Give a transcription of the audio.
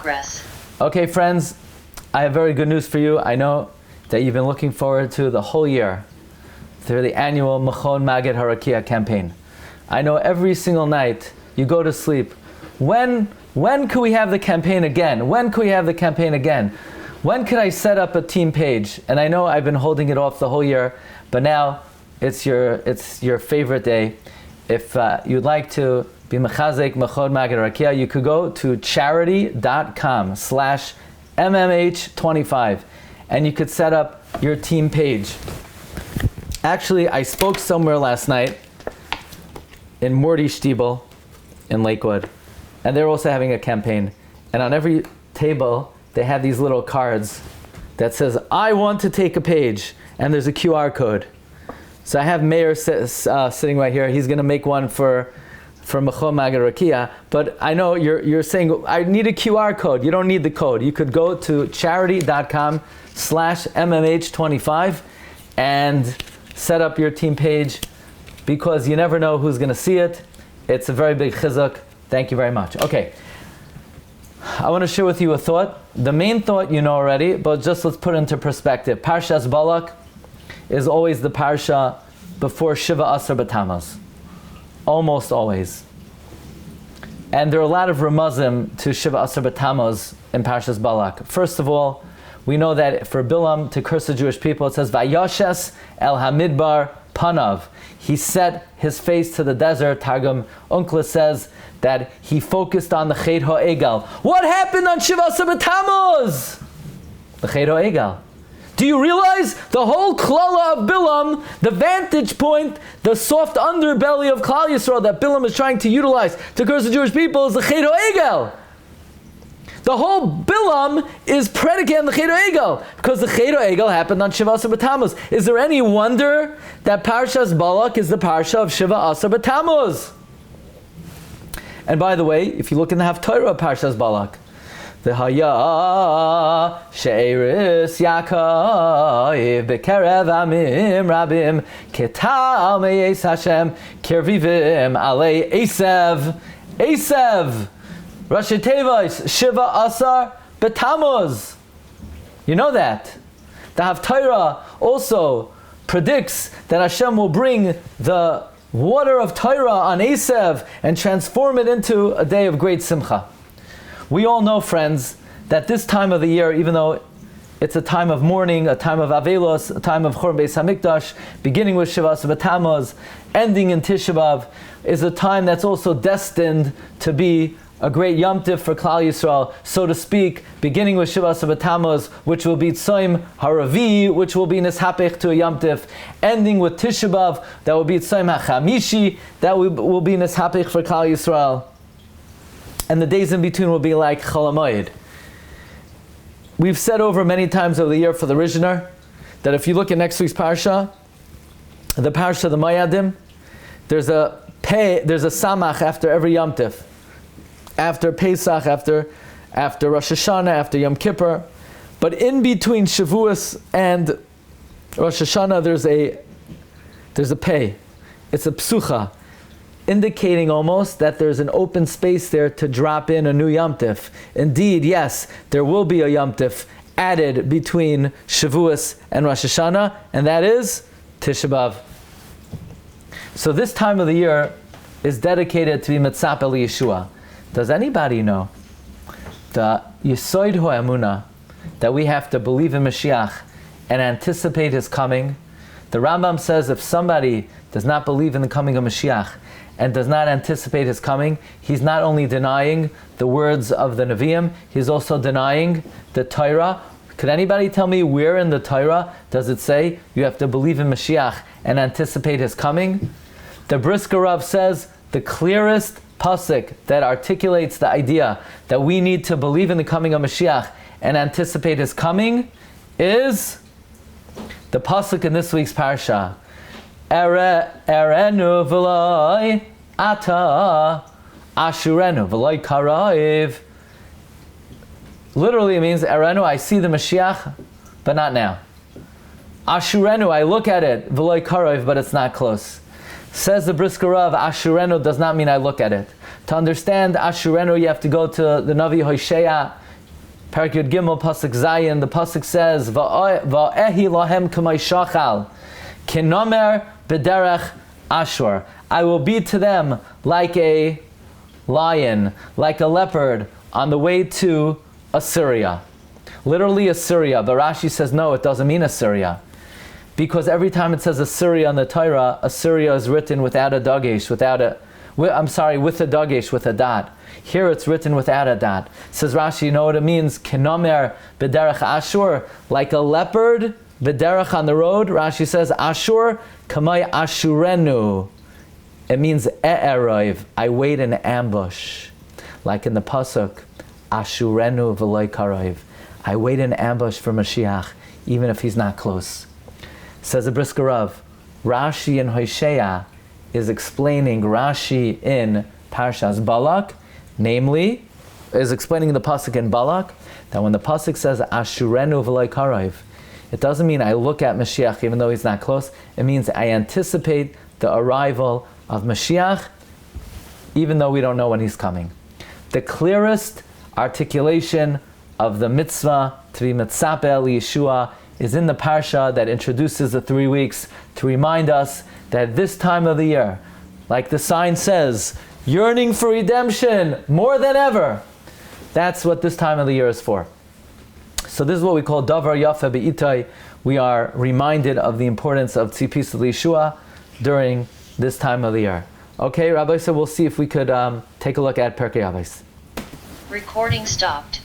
progress. Okay, friends, I have very good news for you. I know that you've been looking forward to the whole year through the annual Machon Maggid Harakiah campaign. I know every single night you go to sleep. When could we have the campaign again? When could we have the campaign again? When could I set up a team page? And I know I've been holding it off the whole year, but now it's your favorite day. If you'd like to be mechazek Machon Maggid Harakiah, you could go to charity.com/MMH25 and you could set up your team page. Actually, I spoke somewhere last night in Morty Stiebel in Lakewood, and they're also having a campaign. And on every table, they have these little cards that says, I want to take a page, and there's a QR code. So I have Meir sitting right here. He's going to make one for Machon Maggid Harakiah, but I know you're saying, I need a QR code. You don't need the code. You could go to charity.com/MMH25 and set up your team page, because you never know who's going to see it. It's a very big chizuk. Thank you very much. Okay. I want to share with you a thought. The main thought you know already, but just let's put it into perspective. Parshas Balak is always the parsha before Shiva Asar B'Tammuz. Almost always. And there are a lot of ramazim to Shiva Asar B'Tammuz in Parshas Balak. First of all, we know that for Bilam to curse the Jewish people, it says, Vayashes el hamidbar panav. He set his face to the desert. Targum Unkla says that he focused on the Chet HaEgal. What happened on Shiva Asar B'Tammuz? The Chet HaEgal. Do you realize the whole klala of Bilam, the vantage point, the soft underbelly of Klal Yisrael that Bilam is trying to utilize to curse the Jewish people is the Chet HaEgal. The whole Bilam is predicated on the Chet HaEgal, because the Chet HaEgal happened on Shiva Asar B'Tammuz. Is there any wonder that Parshas Balak is the Parsha of Shiva Asar B'Tammuz? And by the way, if you look in the Haftarah of Parshas Balak, the Haya She'eris Yaakov Bekerev Amim Rabim Ketal Meyes Hashem Kirvivim Alei Esev Rashi Tevos Shiva Asar B'Tammuz. You know that. The Haftarah also predicts that Hashem will bring the water of Torah on Esev and transform it into a day of great simcha. We all know, friends, that this time of the year, even though it's a time of mourning, a time of Avelos, a time of Churban Beis Hamikdash, beginning with Shiva Asar B'Tammuz, ending in Tisha B'Av, is a time that's also destined to be a great Yom Tif for Klal Yisrael, so to speak, beginning with Shiva Asar B'Tammuz, which will be Tzoim Haravi, which will be Nishapech to a Yom Tif, ending with Tisha B'Av, that will be Tzoim HaChamishi, that will be Nishapech for Klal Yisrael. And the days in between will be like Chol HaMoed. We've said over many times over the year for the Rishner that if you look at next week's Parsha, the Parsha of the Moyadim, there's a Samach after every Yom Tif. After Pesach, after Rosh Hashanah, after Yom Kippur. But in between Shavuos and Rosh Hashanah, there's a Pei. It's a Psucha, indicating almost that there's an open space there to drop in a new Yom Tif. Indeed, yes, there will be a Yom Tif added between Shavuos and Rosh Hashanah, and that is Tisha B'Av. So this time of the year is dedicated to be Mitzap El Yeshua. Does anybody know the Yesod HaEmunah, that we have to believe in Mashiach and anticipate his coming? The Rambam says if somebody does not believe in the coming of Mashiach and does not anticipate his coming, he's not only denying the words of the Nevi'im, he's also denying the Torah. Could anybody tell me where in the Torah does it say you have to believe in Mashiach and anticipate his coming? The Brisker Rav says the clearest pasuk that articulates the idea that we need to believe in the coming of Mashiach and anticipate his coming is the pasuk in this week's Parsha. Erenu v'loi ata ashurenu v'loi karaiv. Literally it means, Erenu, I see the Mashiach, but not now. Ashurenu, I look at it, v'loi karaiv, but it's not close. Says the Brisker Rav, Ashurenu does not mean I look at it. To understand Ashurenu, you have to go to the Navi Hosea Parak Yud Gimel, Pasuk Zayin, the Pasuk says, Va'ehi lahem k'may shachal, kinomer b'derech Ashur. I will be to them like a lion, like a leopard on the way to Assyria. Literally Assyria, but Rashi says no, it doesn't mean Assyria. Because every time it says Assyria in the Torah, Assyria is written without a dagesh, with a dagesh, with a dot. Here it's written without a dot. Says Rashi, you know what it means? Kenomer b'derech Ashur, like a leopard, b'derech on the road. Rashi says, Ashur, kamay ashurenu. It means e'eroiv, I wait in ambush. Like in the Pasuk, Ashurenu v'loy karoiv. I wait in ambush for Mashiach, even if he's not close. Says the Brisker Rav, Rashi in Hosea is explaining Rashi in Parshas Balak, namely, is explaining the Pasuk in Balak, that when the Pasuk says, Ashurenu v'loy karoiv, it doesn't mean I look at Mashiach even though he's not close. It means I anticipate the arrival of Mashiach, even though we don't know when he's coming. The clearest articulation of the mitzvah to be mitzapeh Yeshua is in the Parsha that introduces the 3 weeks to remind us that this time of the year, like the sign says, yearning for redemption more than ever. That's what this time of the year is for. So this is what we call Davar Yafa Be'itai. We are reminded of the importance of tzipis Yeshua during this time of the year. Okay, Rabbi, so we'll see if we could take a look at Perkei Avos. Recording stopped.